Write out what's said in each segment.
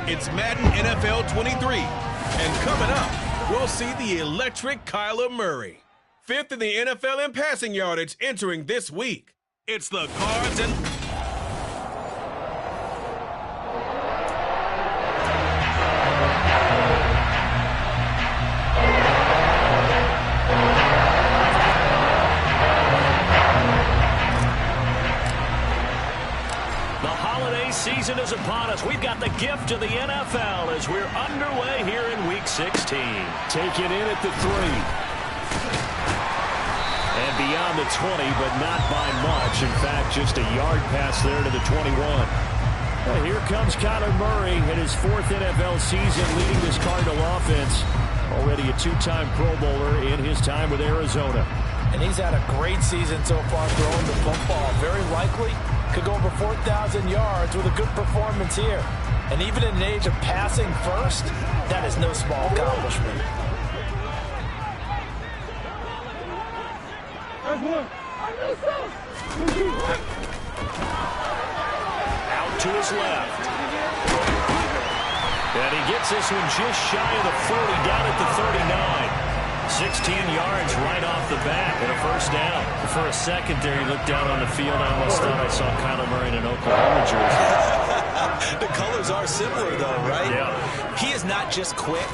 It's Madden NFL 23. And coming up, we'll see the electric Kyler Murray. 5th in the NFL in passing yardage entering this week. It's the Cards and... Season is upon us. We've got the gift of the NFL as we're underway here in Week 16. Take it in at the 3. And beyond the 20, but not by much. In fact, just a yard pass there to the 21. Well, here comes Kyler Murray in his 4th NFL season leading this Cardinal offense. Already a 2-time Pro Bowler in his time with Arizona. And he's had a great season so far throwing the football. Very likely could go over 4,000 yards with a good performance here. And even in an age of passing first, that is no small accomplishment. Out to his left. And he gets this one just shy of the 40, down at the 39. 16 yards right off the bat and a first down. For a second there, you looked down on the field. I almost thought I saw Kyler Murray in an Oklahoma jersey. The colors are similar, though, right? Yeah. He is not just quick,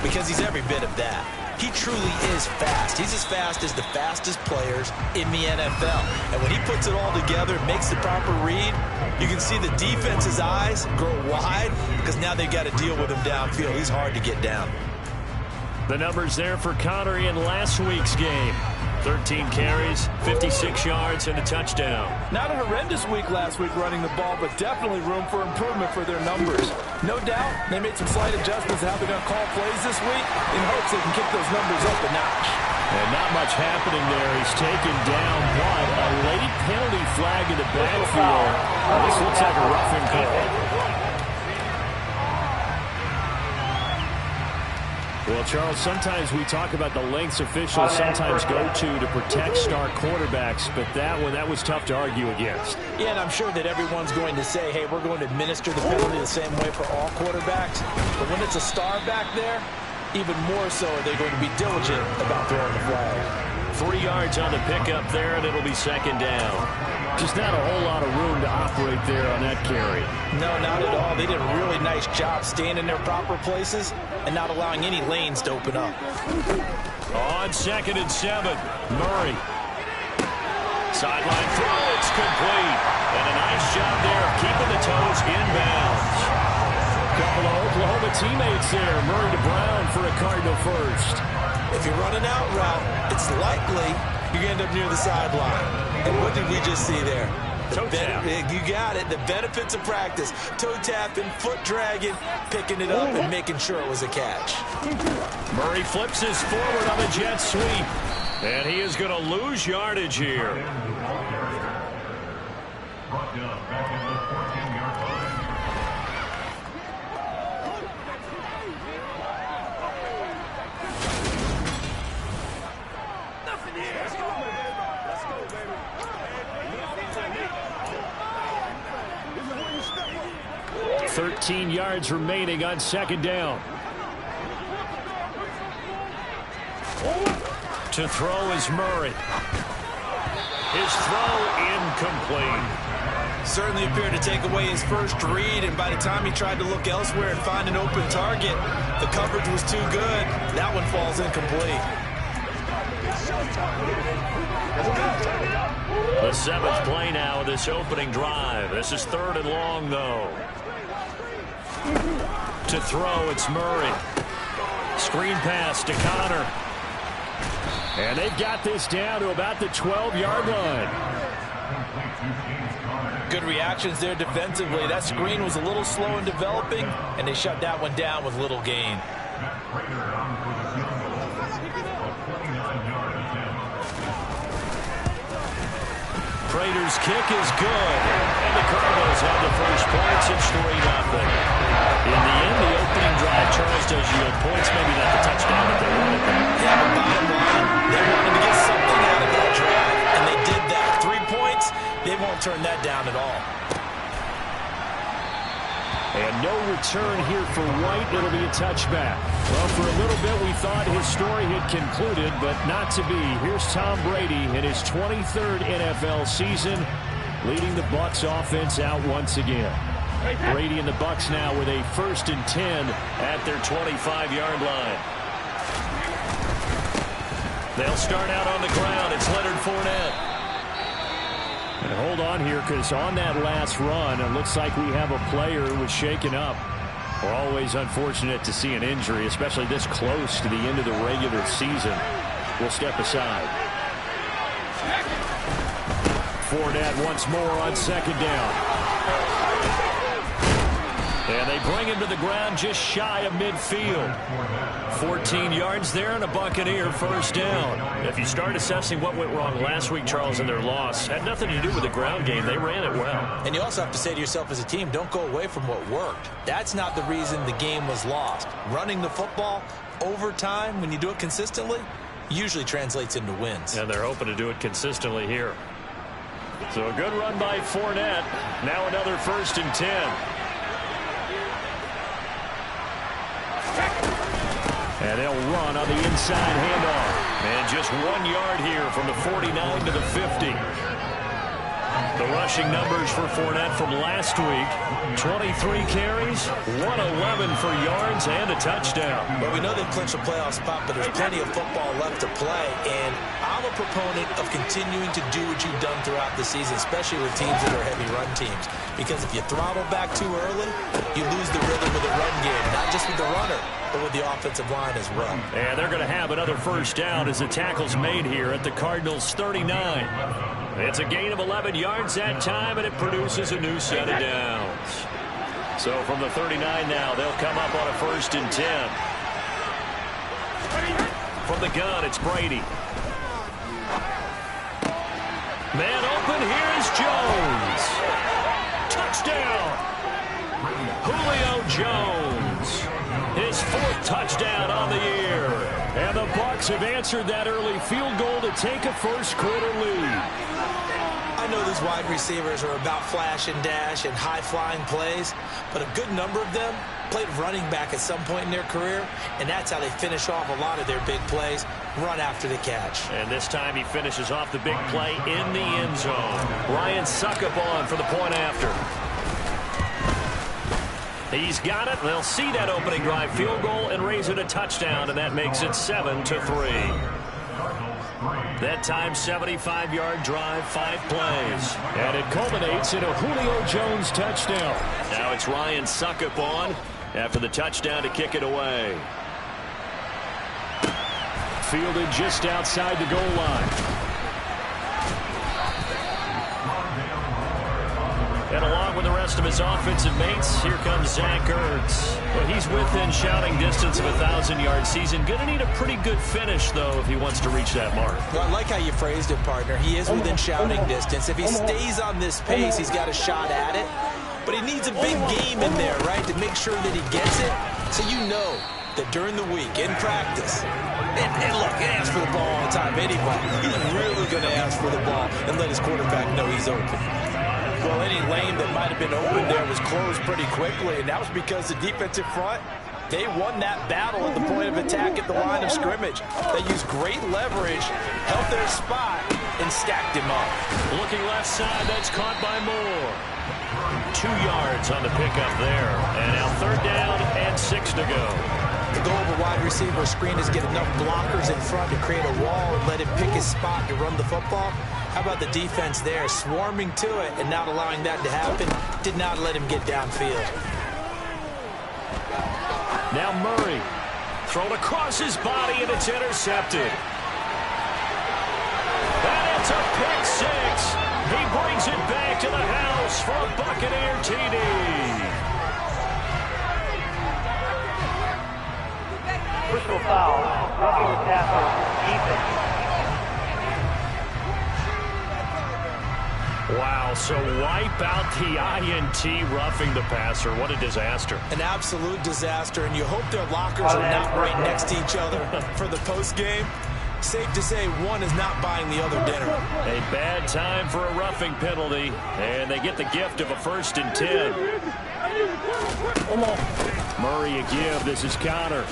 because he's every bit of that. He truly is fast. He's as fast as the fastest players in the NFL. And when he puts it all together, makes the proper read, you can see the defense's eyes grow wide because now they've got to deal with him downfield. He's hard to get down. The numbers there for Connor in last week's game. 13 carries, 56 yards, and a touchdown. Not a horrendous week last week running the ball, but definitely room for improvement for their numbers. No doubt, they made some slight adjustments to how they're going to call plays this week in hopes they can kick those numbers up a notch. And not much happening there. He's taken down, but a late penalty flag in the backfield. This looks like a roughing call. Well, Charles, sometimes we talk about the lengths officials sometimes go to protect star quarterbacks, but that was tough to argue against. Yeah, and I'm sure that everyone's going to say, hey, we're going to administer the penalty the same way for all quarterbacks. But when it's a star back there, even more so are they going to be diligent about throwing the flag. 3 yards on the pickup there, and it'll be second down. Just not a whole lot of room to operate there on that carry. No, not at all. They did a really nice job staying in their proper places and not allowing any lanes to open up. On 2nd and 7, Murray. Sideline throw, it's complete. And a nice job there of keeping the toes inbounds. Couple of Oklahoma teammates there. Murray to Brown for a Cardinal first. If you're running out route, it's likely you're going to end up near the sideline. And what did we just see there? Toe tap. You got it. The benefits of practice. Toe tapping, foot dragging, picking it up, and making sure it was a catch. Murray flips his forward on the jet sweep. And he is going to lose yardage here. Brought down back in the 14-yard line. Nothing here. Let's go, baby. 13 yards remaining on 2nd down. To throw is Murray. His throw incomplete. Certainly appeared to take away his first read, and by the time he tried to look elsewhere and find an open target, the coverage was too good. That one falls incomplete. The 7th play now of this opening drive. This is 3rd and long, though. To throw, it's Murray. Screen pass to Connor. And they've got this down to about the 12-yard line. Good reactions there defensively. That screen was a little slow in developing, and they shut that one down with little gain. Prater's kick is good, and the Cardinals have the first points. It's 3-0. In the end, the opening drive, Charles, does yield points, maybe not the touchdown that they wanted. Yeah, but bottom line, they wanted to get something out of that drive, and they did that. 3 points, they won't turn that down at all. And And no return here for White. It'll be a touchback. Well, for a little bit we thought his story had concluded, but not to be. Here's Tom Brady in his 23rd NFL season, leading the Bucs offense out once again. Brady and the Bucs now with a 1st and 10 at their 25-yard line. They'll start out on the ground. It's Leonard Fournette. And hold on here, because on that last run, it looks like we have a player who was shaken up. We're always unfortunate to see an injury, especially this close to the end of the regular season. We'll step aside. Fournette once more on 2nd down. And they bring him to the ground just shy of midfield. 14 yards there and a Buccaneer 1st down. If you start assessing what went wrong last week, Charles, in their loss, had nothing to do with the ground game. They ran it well. And you also have to say to yourself as a team, don't go away from what worked. That's not the reason the game was lost. Running the football over time, when you do it consistently, usually translates into wins. And they're hoping to do it consistently here. So a good run by Fournette. Now another 1st and 10. And they'll run on the inside handoff. And just 1 yard here from the 49 to the 50. The rushing numbers for Fournette from last week: 23 carries, 111 for yards, and a touchdown. Well, we know they've clinched a playoff spot, but there's plenty of football left to play. And I'm a proponent of continuing to do what you've done throughout the season, especially with teams that are heavy run teams. Because if you throttle back too early, you lose the rhythm of the run game, not just with the runner, but with the offensive line as well. And they're going to have another 1st down as the tackle's made here at the Cardinals' 39. It's a gain of 11 yards that time, and it produces a new set of downs. So from the 39 now, they'll come up on a 1st and 10. From the gun, it's Brady. Man open, here's Jones. Touchdown! Julio Jones. His 4th touchdown on the year. And the Bucs have answered that early field goal to take a 1st quarter lead. I know these wide receivers are about flash and dash and high-flying plays, but a good number of them played running back at some point in their career, and that's how they finish off a lot of their big plays, run after the catch. And this time he finishes off the big play in the end zone. Ryan Suckup on for the point after. He's got it. They'll see that opening drive field goal and raise it a touchdown, and that makes it 7-3. That time, 75-yard drive, 5 plays. And it culminates in a Julio Jones touchdown. Now it's Ryan Suckup on after the touchdown to kick it away. Fielded just outside the goal line. And along with the rest of his offensive mates, here comes Zach Ertz. Well, he's within shouting distance of a 1,000-yard season. Going to need a pretty good finish, though, if he wants to reach that mark. Well, I like how you phrased it, partner. He is within shouting distance. If he stays on this pace, he's got a shot at it. But he needs a big game in there, right, to make sure that he gets it. So you know that during the week, in practice, and look, he asks for the ball all the time. Anybody, he's really going to ask for the ball and let his quarterback know he's open. Well, any lane that might have been open there was closed pretty quickly, and that was because the defensive front, they won that battle at the point of attack at the line of scrimmage. They used great leverage, held their spot, and stacked him up. Looking left side, that's caught by Moore. 2 yards on the pickup there. And now 3rd down and 6 to go. The goal of a wide receiver screen is get enough blockers in front to create a wall and let him pick his spot to run the football. How about the defense there, swarming to it and not allowing that to happen? Did not let him get downfield. Now Murray, thrown across his body, and it's intercepted. And it's a pick 6. He brings it back to the house for a Buccaneer TD. Personal foul, roughing the passer, defense. Wow, so wipe out the INT, roughing the passer. What a disaster. An absolute disaster, and you hope their lockers are not right next to each other for the post game. safe to say one is not buying the other dinner. A bad time for a roughing penalty, and they get the gift of a 1st and 10. Murray a give. This is Connor.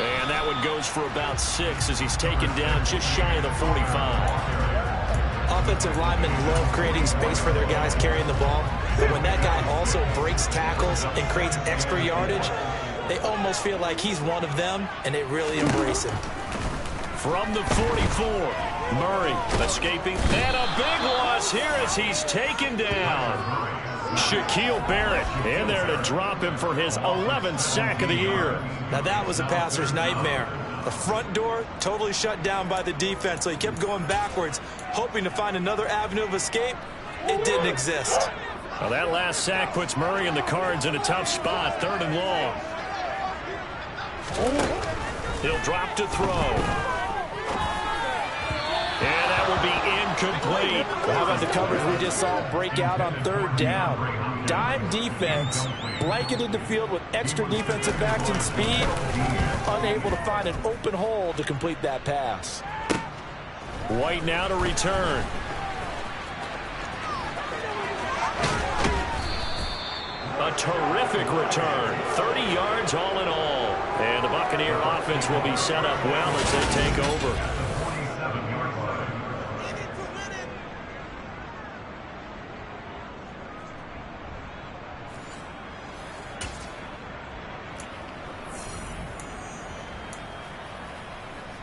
And that one goes for about 6 as he's taken down just shy of the 45. Offensive linemen love creating space for their guys carrying the ball. But when that guy also breaks tackles and creates extra yardage, they almost feel like he's one of them, and they really embrace him. From the 44, Murray escaping. And a big loss here as he's taken down. Shaquille Barrett in there to drop him for his 11th sack of the year. Now that was a passer's nightmare. The front door totally shut down by the defense, so he kept going backwards, hoping to find another avenue of escape. It didn't exist. Well, that last sack puts Murray and the Cards in a tough spot, 3rd and long. He'll drop to throw. And that will be incomplete. Well, how about the coverage we just saw break out on 3rd down? Dime defense, blanketed the field with extra defensive backs and speed, unable to find an open hole to complete that pass. White now to return. A terrific return. 30 yards all in all. And the Buccaneer offense will be set up well as they take over.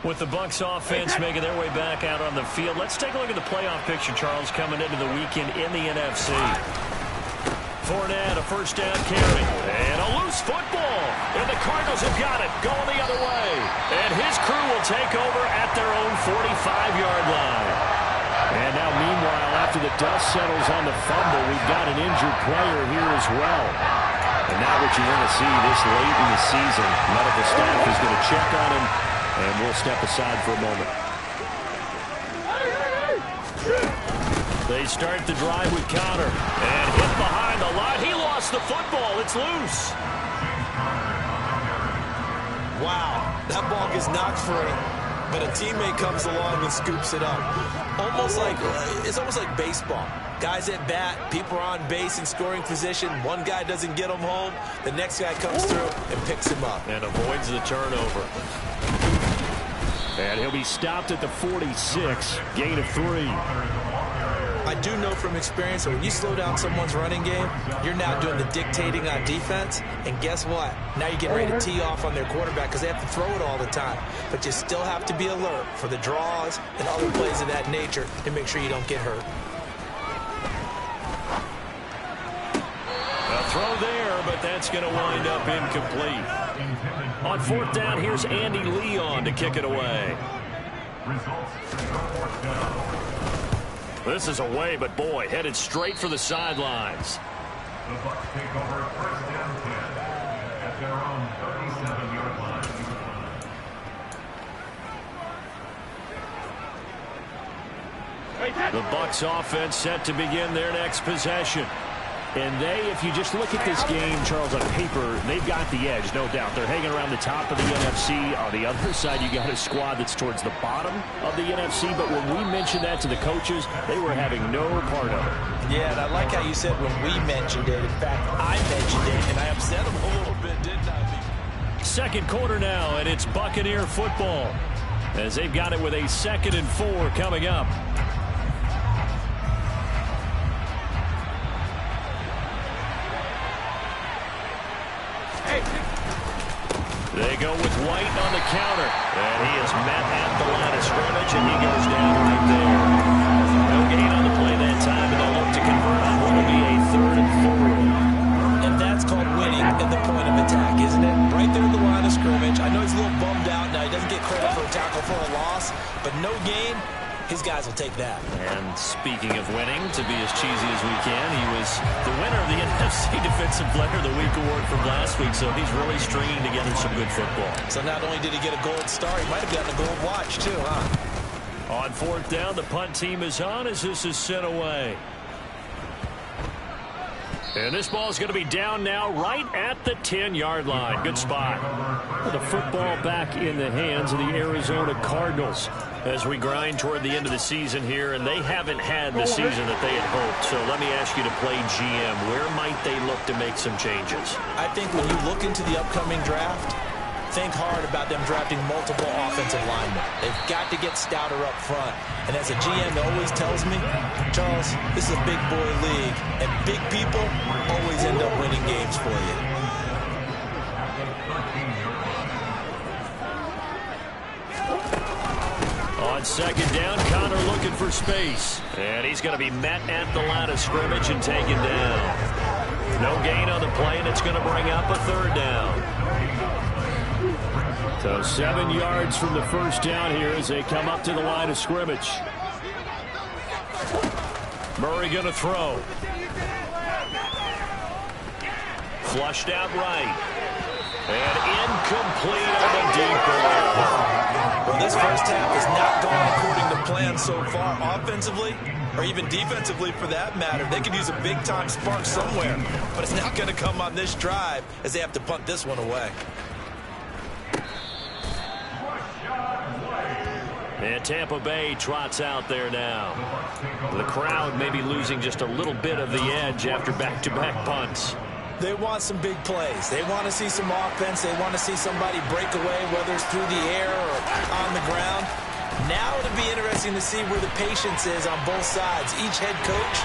With the Bucs offense making their way back out on the field, let's take a look at the playoff picture, Charles, coming into the weekend in the NFC. Fournette, a 1st down carry, and a loose football. And the Cardinals have got it, going the other way. And his crew will take over at their own 45-yard line. And now, meanwhile, after the dust settles on the fumble, we've got an injured player here as well. And not what you want to see this late in the season. Medical staff is going to check on him, and we'll step aside for a moment. They start the drive with Connor. And hit behind the line. He lost the football. It's loose. Wow, that ball gets knocked free, but a teammate comes along and scoops it up. It's almost like baseball. Guys at bat, people are on base in scoring position. One guy doesn't get him home. The next guy comes through and picks him up. And avoids the turnover. And he'll be stopped at the 46. Gain of 3. I do know from experience that when you slow down someone's running game, you're now doing the dictating on defense. And guess what? Now you're getting ready to tee off on their quarterback because they have to throw it all the time. But you still have to be alert for the draws and other plays of that nature to make sure you don't get hurt. A throw there, but that's going to wind up incomplete. On 4th down, here's Andy Leon to kick it away. This is away, but boy, headed straight for the sidelines. The Bucs take over 1st down 10 at their own 37-yard line. The Bucs offense set to begin their next possession. And if you just look at this game, Charles, on paper, they've got the edge, no doubt. They're hanging around the top of the NFC. On the other side, you got a squad that's towards the bottom of the NFC. But when we mentioned that to the coaches, they were having no part of it. Yeah, and I like how you said when we mentioned it. In fact, I mentioned it, and I upset them a little bit, didn't I? 2nd quarter now, and it's Buccaneer football as they've got it with a 2nd and 4 coming up. They go with White on the counter. And he is met at the line of scrimmage, and he goes down right there. No gain on the play that time, and they'll look to convert on what will be a 3rd and 4. And that's called winning at the point of attack, isn't it? Right there at the line of scrimmage. I know he's a little bummed out now. He doesn't get credit for a tackle for a loss, but no gain. His guys will take that. And speaking of winning, to be as cheesy as we can, he was the winner of the NFC Defensive Player of the Week award from last week, so he's really stringing together some good football. So not only did he get a gold star, he might have gotten a gold watch too, huh? On 4th down, the punt team is on as this is sent away. And this ball is going to be down now right at the 10-yard line. Good spot. The football back in the hands of the Arizona Cardinals as we grind toward the end of the season here, and they haven't had the season that they had hoped. So let me ask you to play GM. Where might they look to make some changes? I think when you look into the upcoming draft, think hard about them drafting multiple offensive linemen. They've got to get stouter up front. And as a GM always tells me, Charles, this is a big boy league, and big people always end up winning games for you. On second down, Connor looking for space. And he's going to be met at the line of scrimmage and taken down. No gain on the play, and it's going to bring up a third down. So 7 yards from the first down here as they come up to the line of scrimmage. Murray going to throw. Flushed out right. And incomplete on the deep ball. Well, this first half has not gone according to plan so far offensively, or even defensively for that matter. They could use a big-time spark somewhere, but it's not going to come on this drive as they have to punt this one away. And Tampa Bay trots out there now. The crowd may be losing just a little bit of the edge after back-to-back punts. They want some big plays. They want to see some offense. They want to see somebody break away, whether it's through the air or on the ground. Now it'll be interesting to see where the patience is on both sides. Each head coach,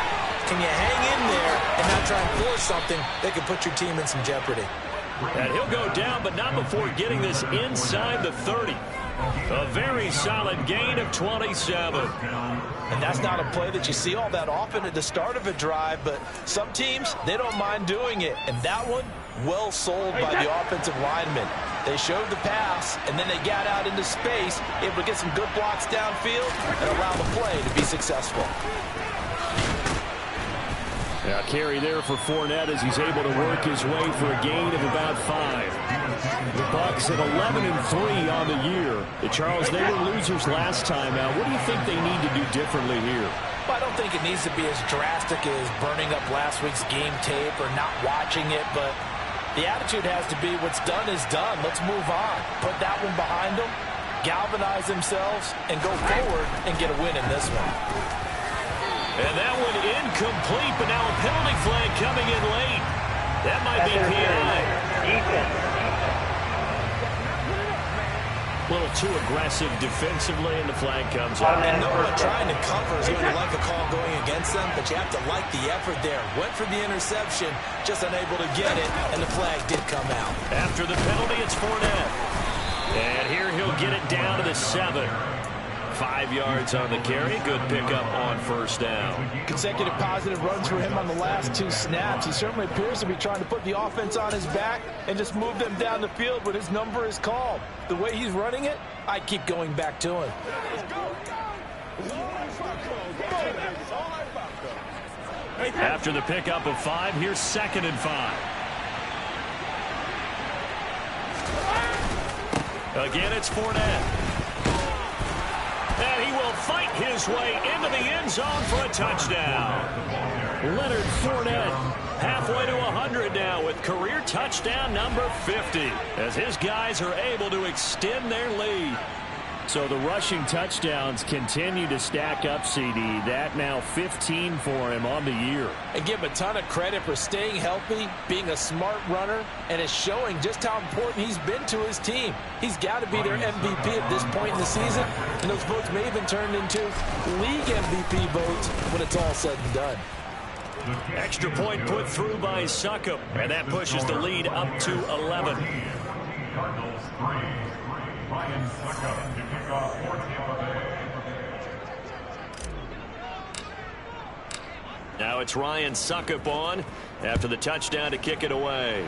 can you hang in there and not try and force something that could put your team in some jeopardy? And he'll go down, but not before getting this inside the 30. A very solid gain of 27. And that's not a play that you see all that often at the start of a drive, but some teams, they don't mind doing it. And that one, well sold by the offensive lineman. They showed the pass, and then they got out into space, able to get some good blocks downfield and allow the play to be successful. Now carry there for Fournette as he's able to work his way for a gain of about 5. The Bucs at 11-3 on the year. Charles, they were losers last time out. What do you think they need to do differently here? Well, I don't think it needs to be as drastic as burning up last week's game tape or not watching it, but the attitude has to be what's done is done. Let's move on. Put that one behind them, galvanize themselves, and go forward and get a win in this one. And that one incomplete, but now a penalty flag coming in late. That might be PI. A little too aggressive defensively, and the flag comes out. And no one trying to cover is going to like a call going against them, but you have to like the effort there. Went for the interception, just unable to get it, and the flag did come out. After the penalty, it's Fournette. And here he'll get it down to the 7. 5 yards on the carry. Good pickup on first down. Consecutive positive runs for him on the last 2 snaps. He certainly appears to be trying to put the offense on his back and just move them down the field when his number is called. The way he's running it, I keep going back to him. After the pickup of 5, here's 2nd and 5. Again, it's Fournette. And he will fight his way into the end zone for a touchdown. Leonard Fournette halfway to 100 now with career touchdown number 50 as his guys are able to extend their lead. So the rushing touchdowns continue to stack up, CD. That now 15 for him on the year. And give him a ton of credit for staying healthy, being a smart runner, and is showing just how important he's been to his team. He's got to be their MVP at this point in the season, and those votes may have been turned into league MVP votes when it's all said and done. Extra point put through by Succop, and that pushes the lead up to 11. Cardinals 3. Ryan Succop to kick off for Tampa Bay. Now it's Ryan Succop on after the touchdown to kick it away.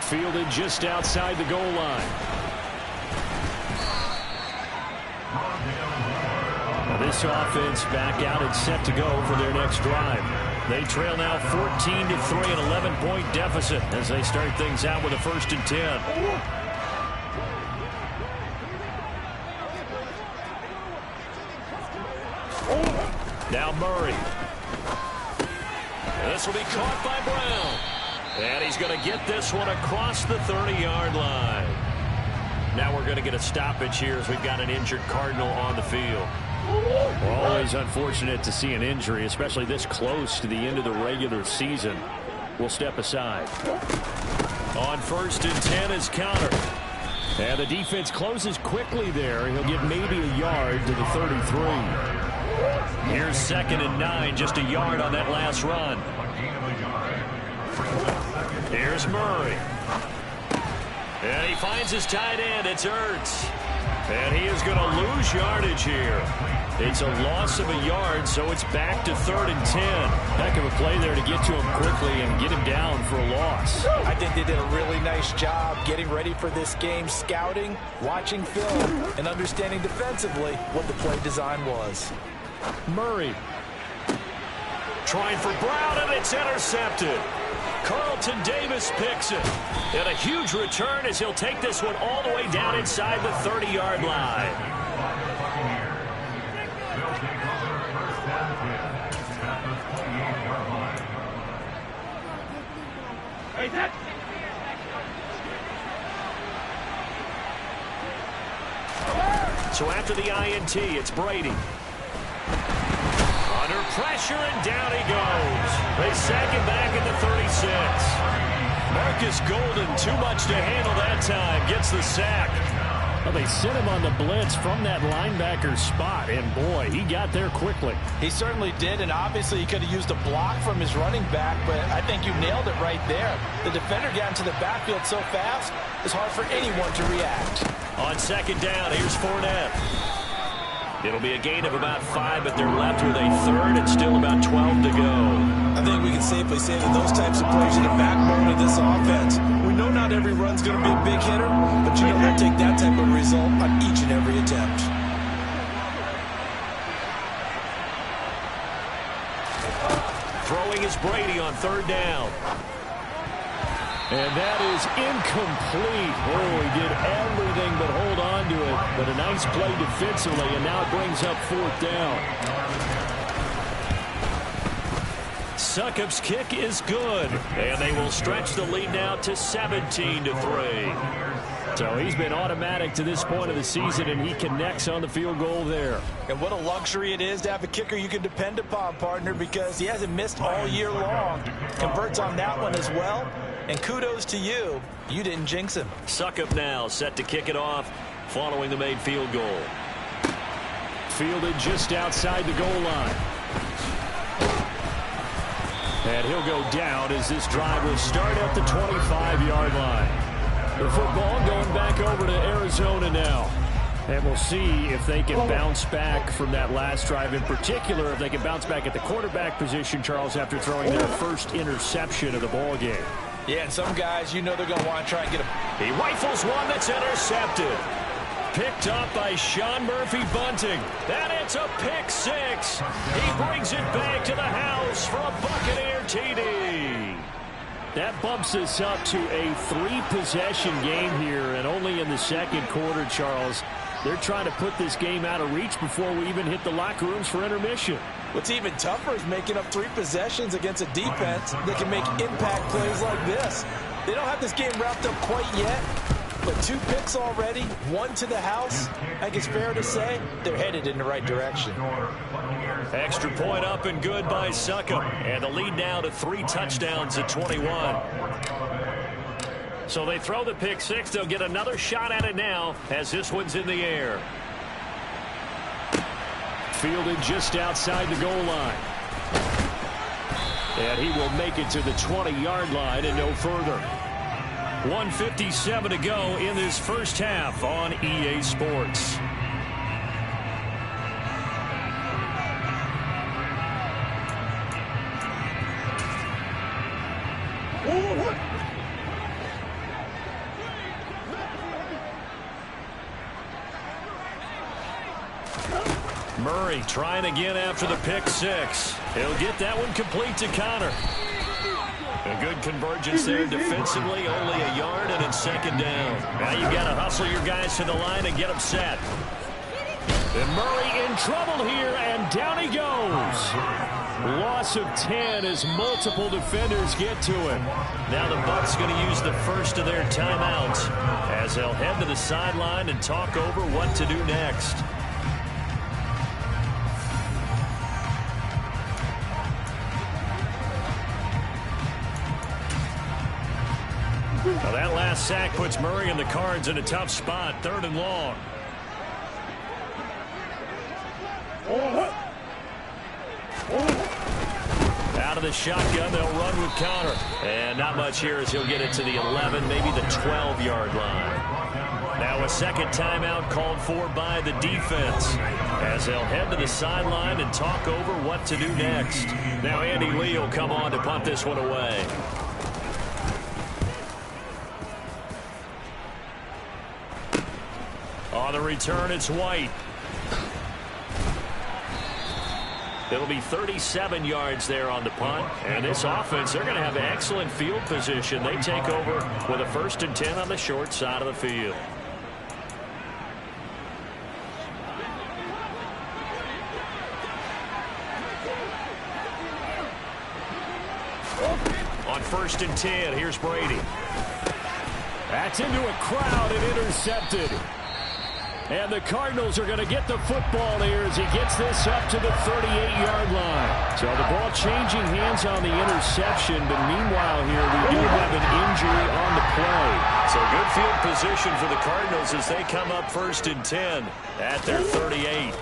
Fielded just outside the goal line. Now this offense back out and set to go for their next drive. They trail now 14-3, an 11-point deficit as they start things out with a 1st and 10. Now Murray. This will be caught by Brown. And he's going to get this one across the 30-yard line. Now we're going to get a stoppage here as we've got an injured Cardinal on the field. Always unfortunate to see an injury, especially this close to the end of the regular season. We'll step aside. On 1st and 10 is Counter. And the defense closes quickly there. He'll get maybe a yard to the 33. Here's 2nd and 9, just a yard on that last run. Here's Murray. And he finds his tight end. It's Ertz. And he is going to lose yardage here. It's a loss of a yard, so it's back to 3rd and 10. Heck of a play there to get to him quickly and get him down for a loss. I think they did a really nice job getting ready for this game, scouting, watching film, and understanding defensively what the play design was. Murray trying for Brown, and it's intercepted. Carlton Davis picks it. And a huge return as he'll take this one all the way down inside the 30-yard line. So after the INT, it's Brady. Under pressure, and down he goes. They sack him back at the 36. Marcus Golden, too much to handle that time, gets the sack. Well, they sent him on the blitz from that linebacker spot, and boy, he got there quickly. He certainly did, and obviously he could have used a block from his running back, but I think you nailed it right there. The defender got into the backfield so fast, it's hard for anyone to react. On 2nd down, here's Fournette. It'll be a gain of about 5, but they're left with a 3rd and still about 12 to go. I think we can safely say that those types of players are the backbone of this offense. We know not every run's going to be a big hitter, but you know they'll take that type of result on each and every attempt. Throwing is Brady on 3rd down. And that is incomplete. Oh, he did everything but hold on to it. But a nice play defensively, and now it brings up 4th down. Succop's kick is good. And they will stretch the lead now to 17-3. So he's been automatic to this point of the season, and he connects on the field goal there. And what a luxury it is to have a kicker you can depend upon, partner, because he hasn't missed all year long. Converts on that one as well. And kudos to you. You didn't jinx him. Succop now set to kick it off following the made field goal. Fielded just outside the goal line. And he'll go down as this drive will start at the 25-yard line. The football going back over to Arizona now. And we'll see if they can bounce back from that last drive. In particular, if they can bounce back at the quarterback position, Charles, after throwing their first interception of the ball game. Yeah, and some guys, you know they're going to want to try and get him. He rifles one that's intercepted. Picked up by Sean Murphy-Bunting. And it's a pick 6. He brings it back to the house for a Buccaneer TD. That bumps us up to a 3-possession game here, and only in the 2nd quarter, Charles. They're trying to put this game out of reach before we even hit the locker rooms for intermission. What's even tougher is making up 3 possessions against a defense that can make impact plays like this. They don't have this game wrapped up quite yet, but 2 picks already, 1 to the house. I think it's fair to say they're headed in the right direction. Extra point up and good by Succop. And the lead now to 3 touchdowns at 21. So they throw the pick 6. They'll get another shot at it now as this one's in the air. Fielded just outside the goal line. And he will make it to the 20-yard line and no further. 1:57 to go in this first half on EA Sports. Murray trying again after the pick 6. He'll get that one complete to Connor. A good convergence there defensively, only a yard, and it's 2nd down. Now you've got to hustle your guys to the line and get them set. And Murray in trouble here, and down he goes. Loss of 10 as multiple defenders get to him. Now the Bucs going to use the first of their timeouts as they'll head to the sideline and talk over what to do next. Well, that last sack puts Murray and the Cards in a tough spot. 3rd and long. Out of the shotgun, they'll run with Connor. And not much here as he'll get it to the 11, maybe the 12-yard line. Now a second timeout called for by the defense as they'll head to the sideline and talk over what to do next. Now Andy Lee will come on to punt this one away. On the return, it's White. It'll be 37 yards there on the punt. And this offense, they're going to have excellent field position. They take over with a 1st and 10 on the short side of the field. On 1st and 10, here's Brady. That's into a crowd and intercepted. And the Cardinals are going to get the football here as he gets this up to the 38-yard line. So the ball changing hands on the interception, but meanwhile here we do have an injury on the play. So good field position for the Cardinals as they come up 1st and 10 at their 38.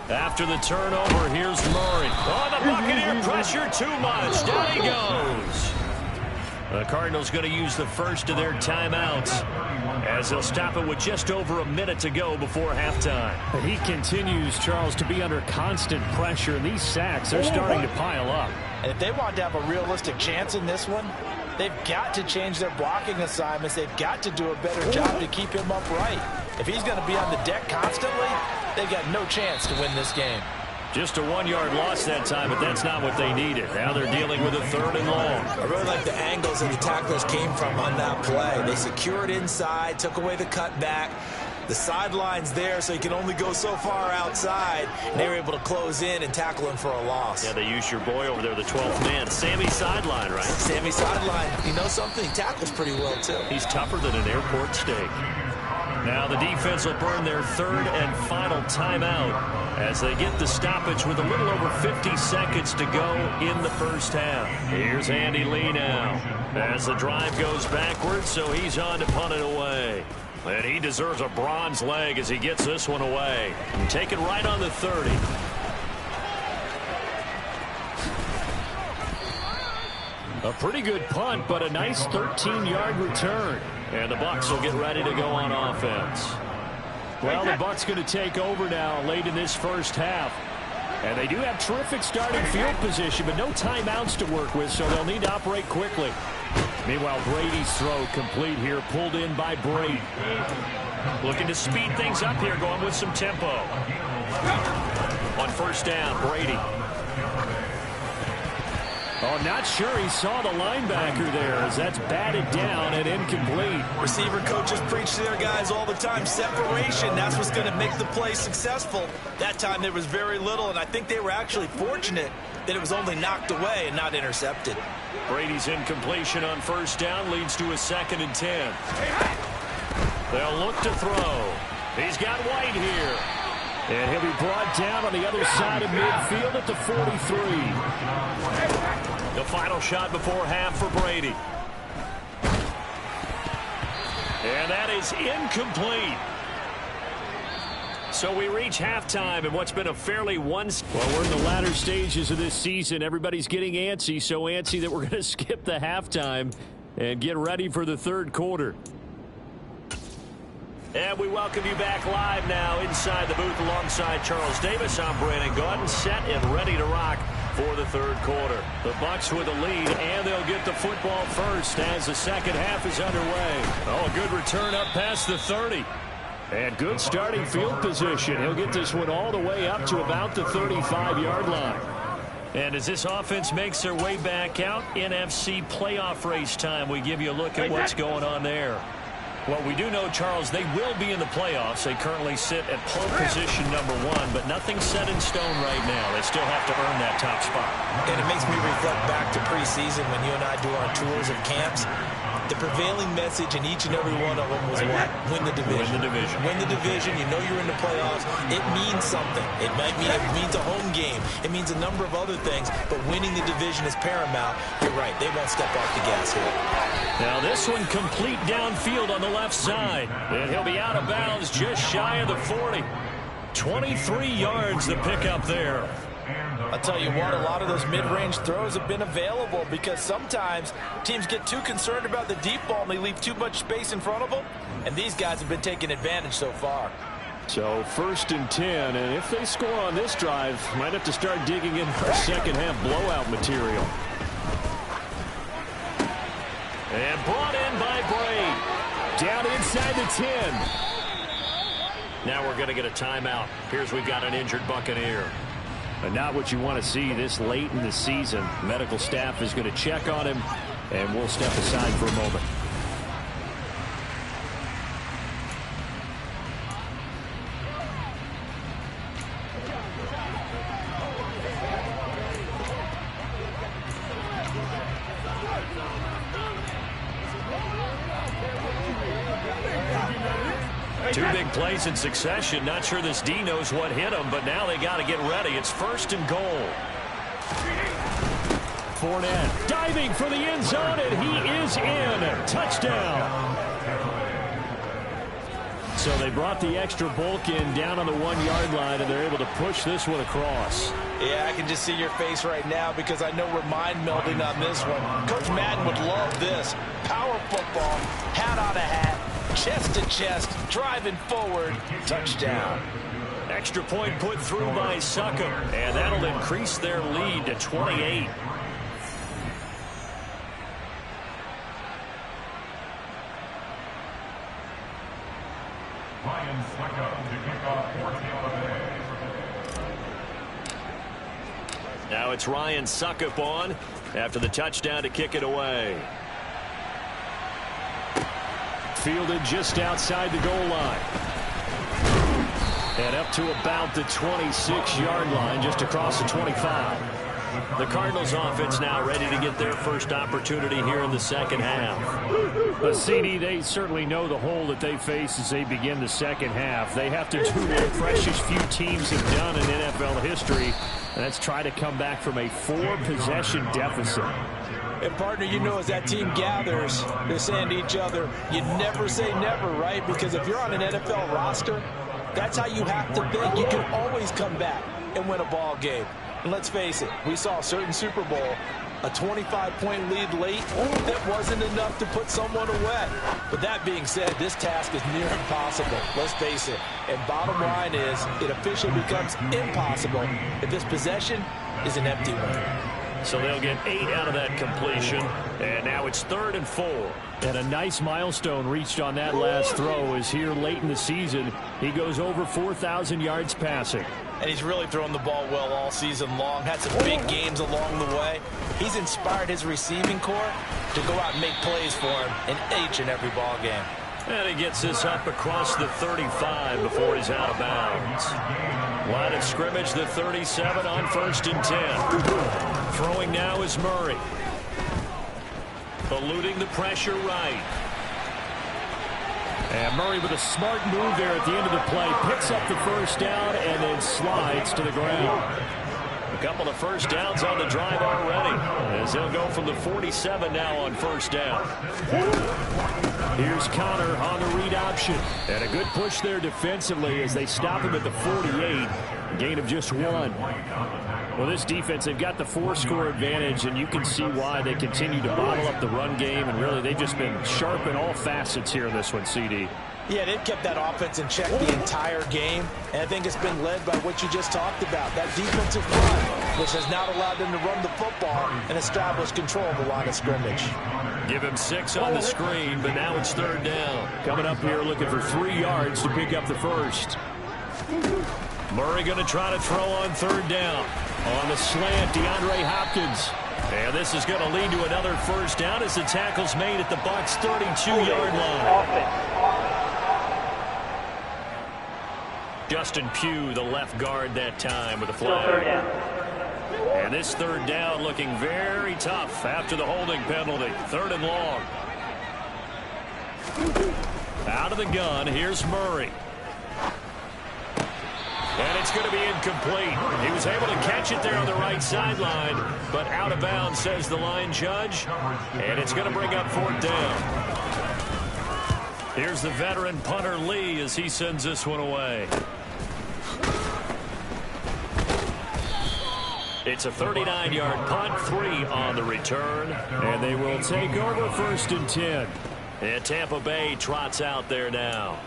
After the turnover, here's Murray. Oh, the Buccaneer pressure too much. Down he goes. The Cardinals going to use the first of their timeouts as they'll stop it with just over a minute to go before halftime. He continues, Charles, to be under constant pressure, and these sacks are starting to pile up. And if they want to have a realistic chance in this one, they've got to change their blocking assignments. They've got to do a better job to keep him upright. If he's going to be on the deck constantly, they've got no chance to win this game. Just a 1-yard loss that time, but that's not what they needed. Now they're dealing with a 3rd and long. I really like the angles that the tacklers came from on that play. They secured inside, took away the cutback. The sideline's there, so he can only go so far outside. And they were able to close in and tackle him for a loss. Yeah, they used your boy over there, the 12th man. Sammy Sideline, right? Sammy Sideline. You know something? He tackles pretty well, too. He's tougher than an airport steak. Now the defense will burn their 3rd and final timeout as they get the stoppage with a little over 50 seconds to go in the first half. Here's Andy Lee now as the drive goes backwards, so he's on to punt it away. And he deserves a bronze leg as he gets this one away. And take it right on the 30. A pretty good punt, but a nice 13-yard return. And the Bucs will get ready to go on offense. Well, the Bucs going to take over now late in this first half. And they do have terrific starting field position, but no timeouts to work with, so they'll need to operate quickly. Meanwhile, Brady's throw complete here, pulled in by Brady. Looking to speed things up here, going with some tempo. On 1st down, Brady. Oh, not sure he saw the linebacker there as that's batted down and incomplete. Receiver coaches preach to their guys all the time. Separation, that's what's going to make the play successful. That time there was very little, and I think they were actually fortunate that it was only knocked away and not intercepted. Brady's incompletion on 1st down leads to a 2nd and 10. They'll look to throw. He's got White here. And he'll be brought down on the other side of midfield at the 43. The final shot before half for Brady. And that is incomplete. So we reach halftime in what's been a fairly Well, we're in the latter stages of this season. Everybody's getting antsy, so antsy that we're going to skip the halftime and get ready for the 3rd quarter. And we welcome you back live now inside the booth alongside Charles Davis. I'm Brandon Gaudin, set and ready to rock for the 3rd quarter. The Bucs with a lead, and they'll get the football first as the second half is underway. Oh, a good return up past the 30. And good starting field position. He'll get this one all the way up to about the 35-yard line. And as this offense makes their way back out, NFC playoff race time, we give you a look at what's going on there. Well, we do know, Charles, they will be in the playoffs. They currently sit at pole position #1, but nothing's set in stone right now. They still have to earn that top spot. And it makes me reflect back to preseason when you and I do our tours of camps. The prevailing message in each and every one of them was what? Win the division. Win the division. Win the division. You know you're in the playoffs. It means something. It means a home game. It means a number of other things, but winning the division is paramount. You're right. They won't step off the gas here. Now this one complete downfield on the left side. And he'll be out of bounds just shy of the 40. 23 yards the pickup there. I'll tell you what, a lot of those mid-range throws have been available because sometimes teams get too concerned about the deep ball and they leave too much space in front of them. And these guys have been taking advantage so far. So 1st and 10, and if they score on this drive, might have to start digging in for second half blowout material. And brought in by Bray. Down inside the 10. Now we're going to get a timeout. Here's we've got an injured Buccaneer. But not what you want to see this late in the season. Medical staff is going to check on him, and we'll step aside for a moment. Two big plays in succession. Not sure this D knows what hit him, but now they got to get ready. It's 1st and goal. Fournette diving for the end zone, and he is in. Touchdown. So they brought the extra bulk in down on the 1-yard line, and they're able to push this one across. Yeah, I can just see your face right now because I know we're mind melding on this one. Coach Madden would love this. Power football, hat on a hat, chest to chest, driving forward, touchdown. Extra point put through by Succop, and that'll increase their lead to 28. Ryan Succop to kick off for Tampa Bay. Now it's Ryan Succop on after the touchdown to kick it away. Fielded just outside the goal line. And up to about the 26-yard line, just across the 25. The Cardinals offense now ready to get their first opportunity here in the second half. But CD, they certainly know the hole that they face as they begin the second half. They have to do what precious few teams have done in NFL history, and that's try to come back from a 4-possession deficit. And, partner, you know, as that team gathers, they're saying to each other, you never say never, right? Because if you're on an NFL roster, that's how you have to think. You can always come back and win a ball game. And let's face it, we saw a certain Super Bowl, a 25-point lead late, that wasn't enough to put someone away. But that being said, this task is near impossible. Let's face it. And bottom line is, it officially becomes impossible if this possession is an empty one. So they'll get 8 out of that completion, and now it's 3rd and 4. And a nice milestone reached on that last throw is here late in the season. He goes over 4,000 yards passing. And he's really thrown the ball well all season long. Had some big games along the way. He's inspired his receiving corps to go out and make plays for him in each and every ball game. And he gets this up across the 35 before he's out of bounds. Line of scrimmage, the 37 on 1st and 10. Throwing now is Murray. Eluding the pressure right. And Murray with a smart move there at the end of the play. Picks up the first down and then slides to the ground. A couple of first downs on the drive already, as they'll go from the 47 now on 1st down. Here's Connor on the read option. And a good push there defensively as they stop him at the 48. Gain of just 1. Well, this defense, they've got the 4-score advantage, and you can see why they continue to bottle up the run game. And really, they've just been sharp in all facets here in this one, CD. Yeah, they've kept that offense in check the entire game, and I think it's been led by what you just talked about, that defensive front, which has not allowed them to run the football and establish control of the line of scrimmage. Give him 6 on the screen, but now it's 3rd down. Coming up here looking for 3 yards to pick up the first. Murray going to try to throw on 3rd down. On the slant, DeAndre Hopkins. And this is going to lead to another first down as the tackle's made at the Bucs' 32-yard line. Justin Pugh, the left guard that time with a Still third flag. down. And this third down looking very tough after the holding penalty. 3rd and long. Out of the gun, here's Murray. And it's going to be incomplete. He was able to catch it there on the right sideline, but out of bounds, says the line judge. And it's going to bring up 4th down. Here's the veteran punter Lee as he sends this one away. It's a 39-yard punt, 3 on the return. And they will take over 1st and 10. And Tampa Bay trots out there now.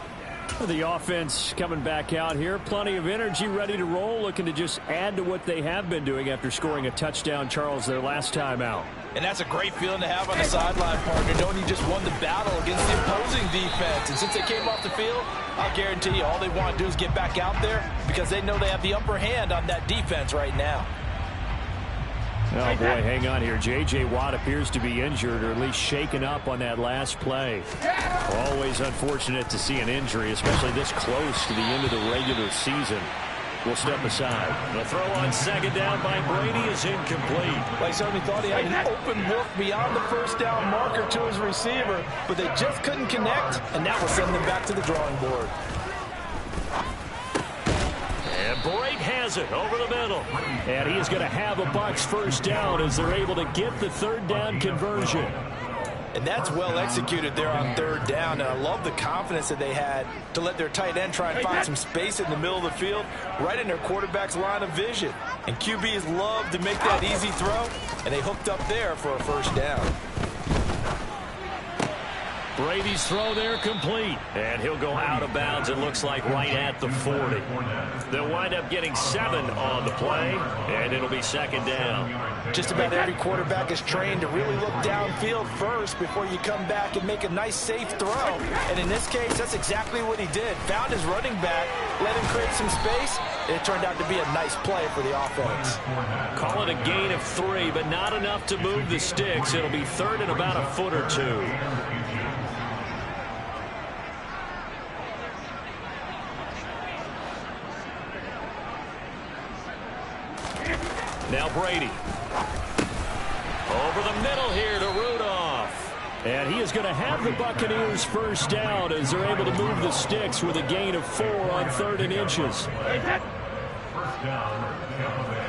The offense coming back out here. Plenty of energy, ready to roll, looking to just add to what they have been doing after scoring a touchdown, Charles, their last time out. And that's a great feeling to have on the sideline, partner, knowing you just won the battle against the opposing defense. And since they came off the field, I'll guarantee you all they want to do is get back out there because they know they have the upper hand on that defense right now. Oh, boy, hang on here. J.J. Watt appears to be injured or at least shaken up on that last play. Always unfortunate to see an injury, especially this close to the end of the regular season. We'll step aside. The throw on 2nd down by Brady is incomplete. Like somebody thought he had an open look beyond the 1st down marker to his receiver, but they just couldn't connect, and that will send them back to the drawing board. And Brady has it over the middle. And he is going to have a Bucs 1st down as they're able to get the 3rd down conversion. And that's well executed there on 3rd down. And I love the confidence that they had to let their tight end try and find some space in the middle of the field, right in their quarterback's line of vision. And QBs love to make that easy throw, and they hooked up there for a 1st down. Brady's throw there complete. And he'll go out of bounds, it looks like, right at the 40. They'll wind up getting 7 on the play, and it'll be 2nd down. Just about every quarterback is trained to really look downfield first before you come back and make a nice, safe throw. And in this case, that's exactly what he did. Found his running back, let him create some space, and it turned out to be a nice play for the offense. Call it a gain of 3, but not enough to move the sticks. It'll be 3rd and about a foot or 2. Now Brady. Over the middle here to Rudolph. And he is going to have the Buccaneers 1st down as they're able to move the sticks with a gain of 4 on 3rd and inches. 1st down, Tampa Bay.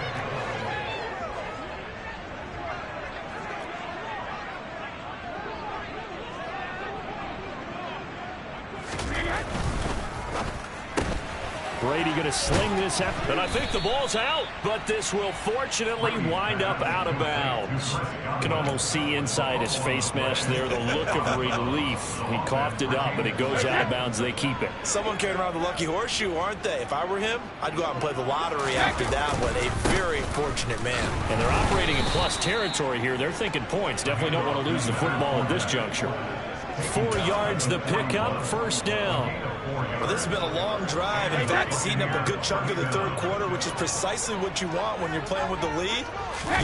Brady going to sling this up. And I think the ball's out, but this will fortunately wind up out of bounds. You can almost see inside his face mask there the look of relief. He coughed it up, but it goes out of bounds. They keep it. Someone carrying around the lucky horseshoe, aren't they? If I were him, I'd go out and play the lottery after that one. A very fortunate man. And they're operating in plus territory here. They're thinking points. Definitely don't want to lose the football at this juncture. 4 yards the pickup, 1st down. Well, this has been a long drive. In fact, it's eating up a good chunk of the 3rd quarter, which is precisely what you want when you're playing with the lead.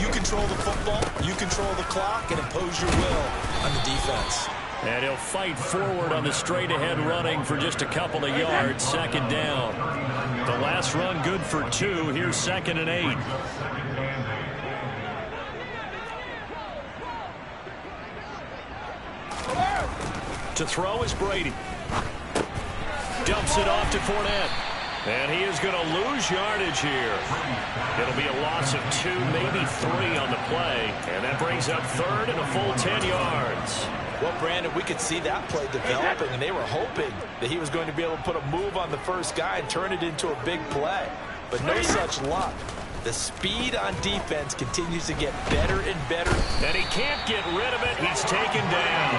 You control the football, you control the clock, and impose your will on the defense. And he'll fight forward on the straight-ahead running for just a couple of yards, 2nd down. The last run good for 2. Here's 2nd and 8. To throw is Brady. Dumps it off to Fournette. And he is going to lose yardage here. It'll be a loss of 2, maybe 3 on the play. And that brings up 3rd and a full 10 yards. Well, Brandon, we could see that play developing, and they were hoping that he was going to be able to put a move on the first guy and turn it into a big play. But no such luck. The speed on defense continues to get better and better. And he can't get rid of it. He's taken down.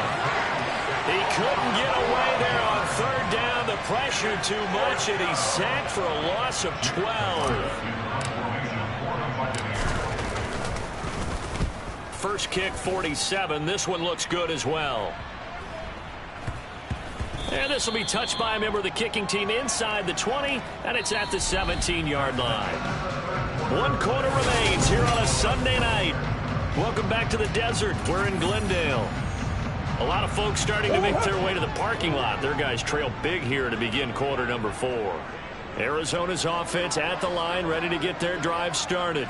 He couldn't get away there on 3rd down. The pressure too much, and he's sacked for a loss of 12. First kick, 47. This one looks good as well. And this will be touched by a member of the kicking team inside the 20, and it's at the 17-yard line. 1 quarter remains here on a Sunday night. Welcome back to the desert. We're in Glendale. A lot of folks starting to make their way to the parking lot. Their guys trail big here to begin quarter number 4. Arizona's offense at the line, ready to get their drive started.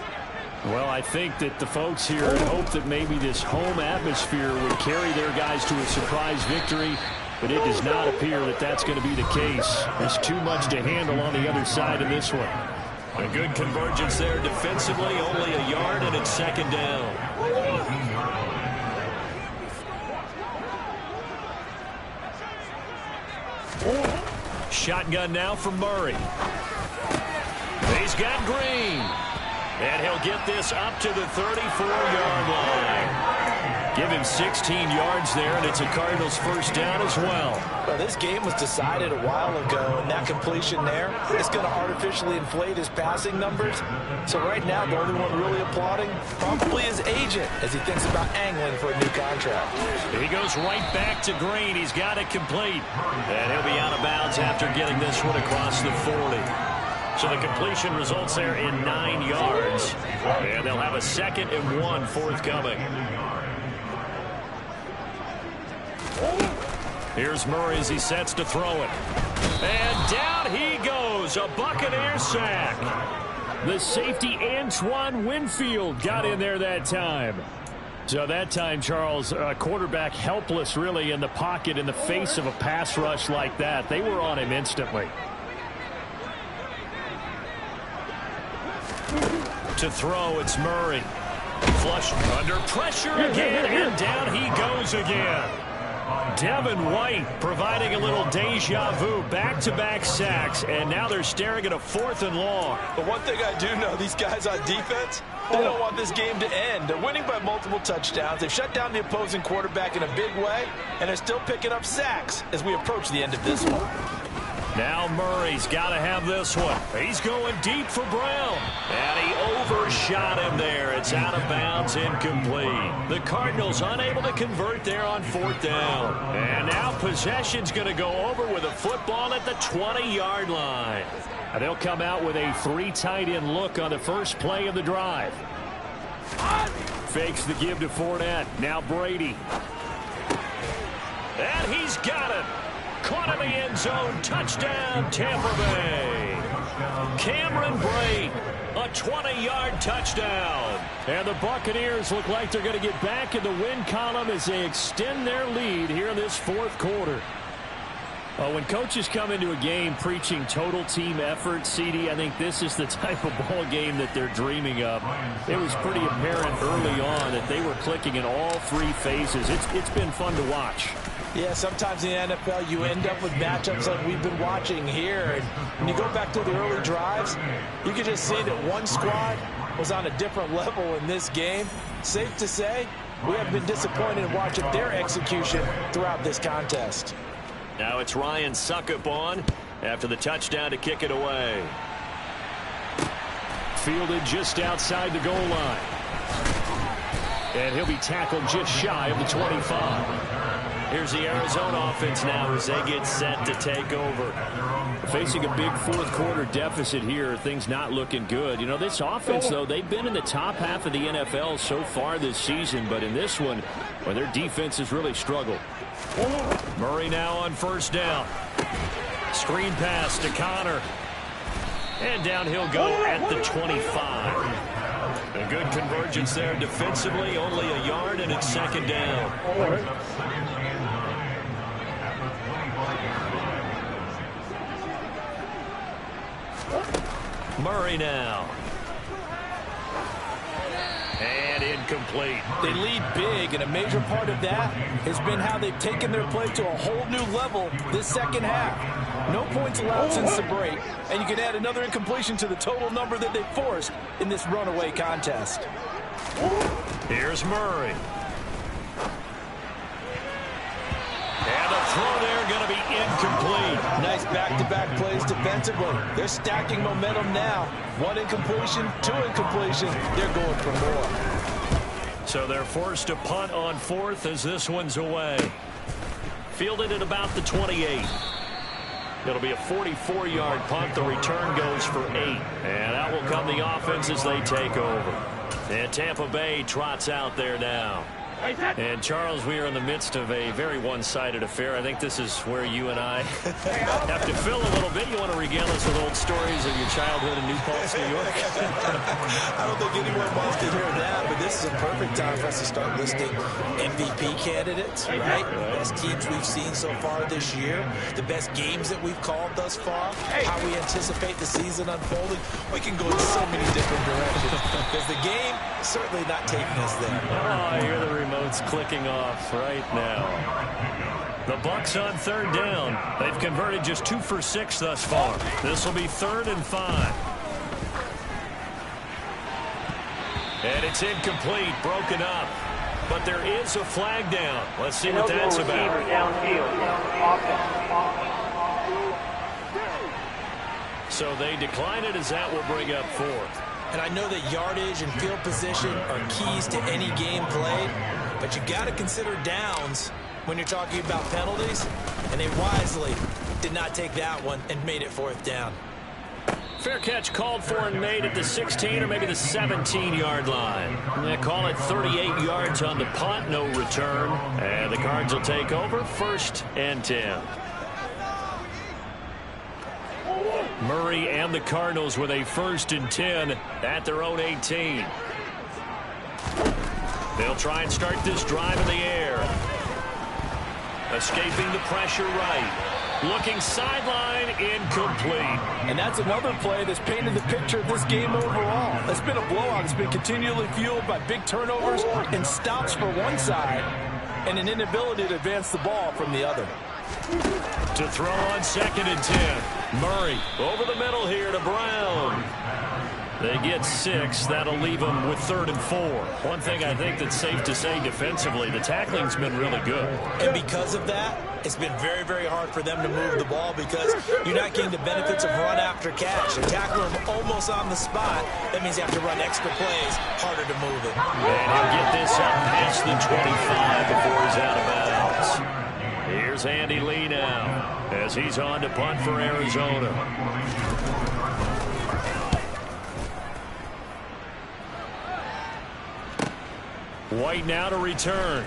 Well, I think that the folks here had hoped that maybe this home atmosphere would carry their guys to a surprise victory, but it does not appear that that's going to be the case. There's too much to handle on the other side of this one. A good convergence there defensively, only a yard, and it's second down. Shotgun now for Murray. He's got Green. And he'll get this up to the 34-yard line. Give him 16 yards there, and it's a Cardinals first down as well. Well, this game was decided a while ago, and that completion there is going to artificially inflate his passing numbers. So right now, the only one really applauding probably his agent as he thinks about angling for a new contract. He goes right back to Green. He's got it complete. And he'll be out of bounds after getting this one across the 40. So the completion results there in 9 yards. And they'll have a 2nd and 1 forthcoming. Here's Murray as he sets to throw it. And down he goes. A Buccaneer sack. The safety Antoine Winfield got in there that time. So that time, Charles, quarterback helpless really in the pocket in the face of a pass rush like that. They were on him instantly. To throw, it's Murray. Flush under pressure again, and down he goes again. Devin White providing a little deja vu, back-to-back sacks, and now they're staring at a 4th and long. But one thing I do know, these guys on defense, they don't want this game to end. They're winning by multiple touchdowns. They've shut down the opposing quarterback in a big way, and they're still picking up sacks as we approach the end of this one. Now Murray's got to have this one. He's going deep for Brown. And he overshot him there. It's out of bounds, incomplete. The Cardinals unable to convert there on 4th down. And now possession's going to go over with a football at the 20-yard line. And they'll come out with a 3 tight end look on the first play of the drive. Fakes the give to Fournette. Now Brady. And he's got it. Caught in the end zone. Touchdown, Tampa Bay. Cameron Brate, a 20-yard touchdown. And the Buccaneers look like they're going to get back in the win column as they extend their lead here in this 4th quarter. When coaches come into a game preaching total team effort, CD, I think this is the type of ball game that they're dreaming of. It was pretty apparent early on that they were clicking in all 3 phases. It's been fun to watch. Yeah, sometimes in the NFL you end up with matchups like we've been watching here. And when you go back to the early drives, you can just see that one squad was on a different level in this game. Safe to say, we have been disappointed in watching their execution throughout this contest. Now it's Ryan Suckup on after the touchdown to kick it away. Fielded just outside the goal line. And he'll be tackled just shy of the 25. Here's the Arizona offense now as they get set to take over. Facing a big 4th quarter deficit here, things not looking good. You know, this offense, though, they've been in the top half of the NFL so far this season, but in this one, well, their defense has really struggled. Murray now on 1st down. Screen pass to Connor. And down he'll go at the 25. A good convergence there defensively, only a yard, and it's 2nd down. Murray now. And incomplete. They lead big, and a major part of that has been how they've taken their play to a whole new level this 2nd half. No points allowed since the break, and you can add another incompletion to the total number that they forced in this runaway contest. Here's Murray. And the throw there going to be incomplete. Nice back-to-back plays defensively. They're stacking momentum now. 1 incompletion, 2 incompletion. They're going for more. So they're forced to punt on 4th as this one's away. Fielded at about the 28. It'll be a 44-yard punt. The return goes for 8. And out will come the offense as they take over. And Tampa Bay trots out there now. And, Charles, we are in the midst of a very one-sided affair. I think this is where you and I have to fill a little bit. You want to regale us with old stories of your childhood in New Paltz, New York? I don't think anyone wants to hear that, but this is a perfect time for us to start listing MVP candidates, right? The best teams we've seen so far this year, the best games that we've called thus far, how we anticipate the season unfolding. We can go in so many different directions because the game certainly not taking us there. Oh, I hear the remote's clicking off right now. The Bucs on 3rd down. They've converted just 2 for 6 thus far. This will be 3rd and 5. And it's incomplete, broken up. But there is a flag down. Let's see what that's about. So they decline it as that will bring up 4th. And I know that yardage and field position are keys to any game played, but you got to consider downs when you're talking about penalties, and they wisely did not take that one and made it 4th down. Fair catch called for and made at the 16 or maybe the 17-yard line. They call it 38 yards on the punt, no return. And the Cards will take over 1st and 10. Murray and the Cardinals with a 1st and 10 at their own 18. They'll try and start this drive in the air. Escaping the pressure right. Looking sideline, incomplete. And that's another play that's painted the picture of this game overall. It's been a blowout. It's been continually fueled by big turnovers and stops for one side and an inability to advance the ball from the other. To throw on 2nd and 10. Murray over the middle here to Brown. They get 6. That'll leave them with 3rd and 4. One thing I think that's safe to say defensively, the tackling's been really good. And because of that, it's been very, very hard for them to move the ball because you're not getting the benefits of run after catch. They tackle them almost on the spot. That means you have to run extra plays, harder to move it. And he'll get this up past the 25 before he's out of bounds. Here's Andy Lee now as he's on to punt for Arizona. White now to return.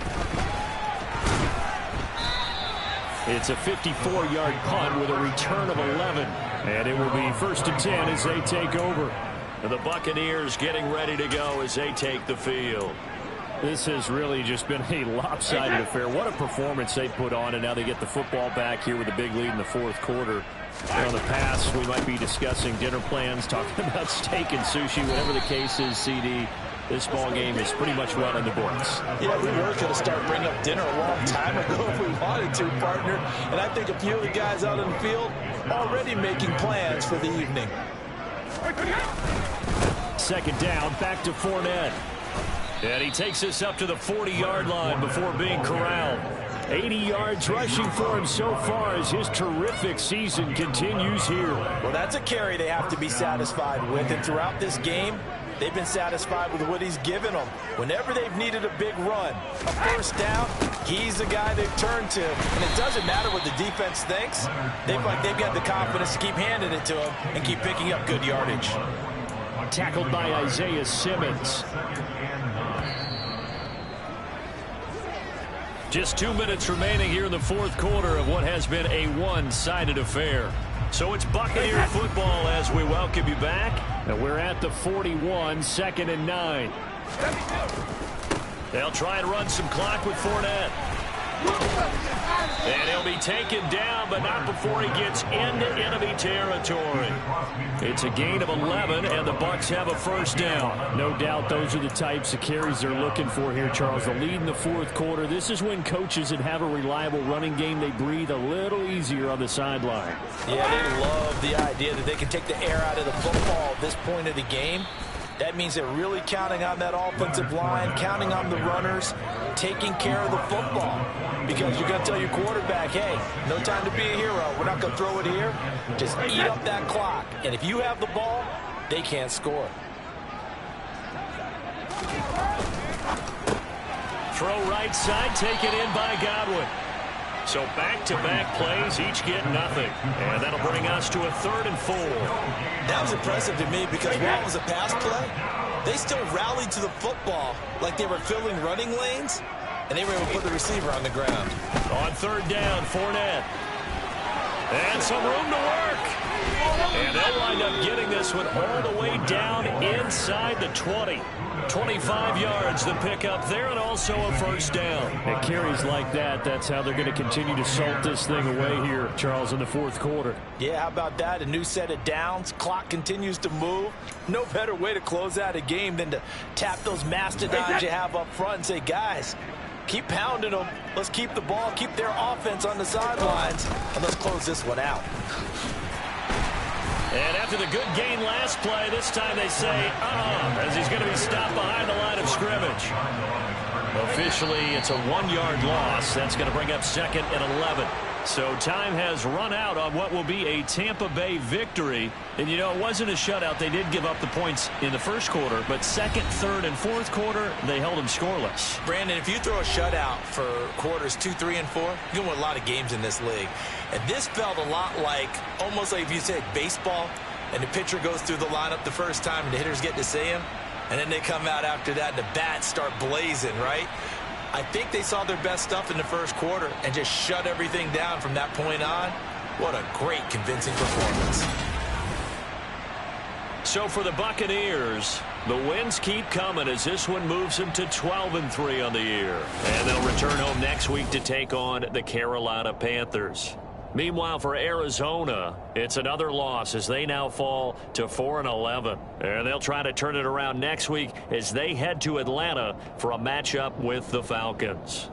It's a 54-yard punt with a return of 11. And it will be 1st and 10 as they take over. And the Buccaneers getting ready to go as they take the field. This has really just been a lopsided affair. What a performance they put on, and now they get the football back here with a big lead in the 4th quarter. In the past, we might be discussing dinner plans, talking about steak and sushi, whatever the case is, CD. This ball game is pretty much well in the books. Yeah, we really could have started bringing up dinner a long time ago if we wanted to, partner. And I think a few of the guys out on the field already making plans for the evening. 2nd down, back to Fournette. And he takes us up to the 40-yard line before being corralled. 80 yards rushing for him so far as his terrific season continues here. Well, that's a carry they have to be satisfied with. And throughout this game, they've been satisfied with what he's given them. Whenever they've needed a big run, a 1st down, he's the guy they've turned to. And it doesn't matter what the defense thinks. They've got the confidence to keep handing it to him and keep picking up good yardage. Tackled by Isaiah Simmons. Just 2 minutes remaining here in the 4th quarter of what has been a one-sided affair. So it's Buccaneer football as we welcome you back. And we're at the 41, 2nd and 9. They'll try and run some clock with Fournette. And he'll be taken down, but not before he gets into enemy territory. It's a gain of 11, and the Bucs have a 1st down. No doubt those are the types of carries they're looking for here, Charles. The lead in the 4th quarter. This is when coaches that have a reliable running game, they breathe a little easier on the sideline. Yeah, they love the idea that they can take the air out of the football at this point of the game. That means they're really counting on that offensive line, counting on the runners, taking care of the football. Because you're going to tell your quarterback, hey, no time to be a hero. We're not going to throw it here. Just eat up that clock. And if you have the ball, they can't score. Throw right side, taken in by Godwin. So back-to-back plays, each get nothing. And that'll bring us to a 3rd and 4. That was impressive to me because while it was a pass play, they still rallied to the football like they were filling running lanes, and they were able to put the receiver on the ground. On third down, Fournette. And some room to work. And they'll wind up getting this one all the way down inside the 20. 25 yards the pickup there, and also a first down. At carries like that, that's how they're going to continue to salt this thing away here, Charles, in the fourth quarter. Yeah, how about that? A new set of downs. Clock continues to move. No better way to close out a game than to tap those mastodons you have up front and say, guys, keep pounding them. Let's keep the ball, keep their offense on the sidelines, and let's close this one out. And after the good gain last play, this time they say, as he's going to be stopped behind the line of scrimmage. Officially, it's a 1-yard loss. That's going to bring up second and 11. So time has run out on what will be a Tampa Bay victory. And, you know, it wasn't a shutout. They did give up the points in the first quarter, but second, third, and fourth quarter, they held them scoreless. Brandon, if you throw a shutout for quarters 2, 3, and 4, you're going to win a lot of games in this league. And this felt a lot like, almost like if you said baseball, and the pitcher goes through the lineup the first time, and the hitters get to see him, and then they come out after that, and the bats start blazing, right? I think they saw their best stuff in the first quarter and just shut everything down from that point on. What a great, convincing performance. So for the Buccaneers, the wins keep coming as this one moves them to 12-3 on the year. And they'll return home next week to take on the Carolina Panthers. Meanwhile, for Arizona, it's another loss as they now fall to 4-11. And they'll try to turn it around next week as they head to Atlanta for a matchup with the Falcons.